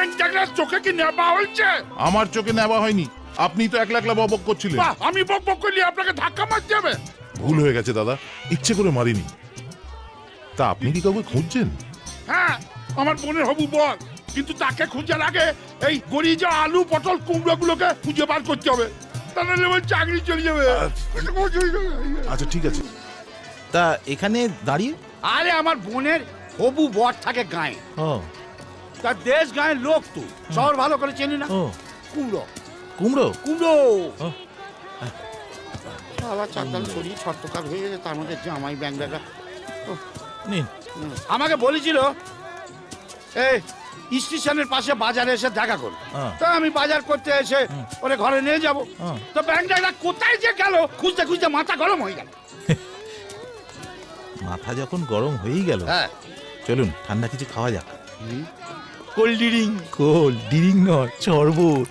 Bank টাকার চোখে কি নেবা হয়েছে? আমার চোখে নেওয়া হয়নি, আপনি তো একলা একলা বকবক করছিলেন। বাহ, আমি বক বক করলে আপনাকে ধাক্কা মারতে হবে? ভুল হয়ে গেছে দাদা, ইচ্ছে করে মারিনি। তা আপনি কি কাউকে খুঁজছেন? হ্যাঁ, আমার বোনের হবু বল, কিন্তু তাকে খুঁজার আগে এই গড়িয়ে যাওয়া আলু পটল কুমড়ো গুলোকে খুঁজে বার করতে হবে, তা নাহলে আমার চাকরি চলে যাবে। আচ্ছা ঠিক আছে। তা এখানে দাঁড়িয়ে? আরে আমার বোনের হবু বর থাকে গায়ে, ও তার দেশ গায়ের লোক তো, শহর ভালো করে চেনি না। ও কুমড়ো কুমড়ো? কুমড়ো ও। আবার চারদাল শরীর ছটপটার হয়ে গেছে, তার মধ্যে জামাই ব্যাংকটা নিন। আমাকে বলেছিল এই স্টেশনের পাশে বাজারে এসে দেখা করো। তা আমি বাজার করতে এসে ওরে ঘরে নিয়ে যাব, তো ব্যাংকটা কোথায় যে গেল খুঁজতে খুঁজতে মাথা গরম হয়ে গেল। মাথা যখন গরম হয়েই গেল, হ্যাঁ, চলুন ঠান্ডা কিছু খাওয়া যাক। Cold drink. কোল্ড ড্রিঙ্ক নয়, শরবত।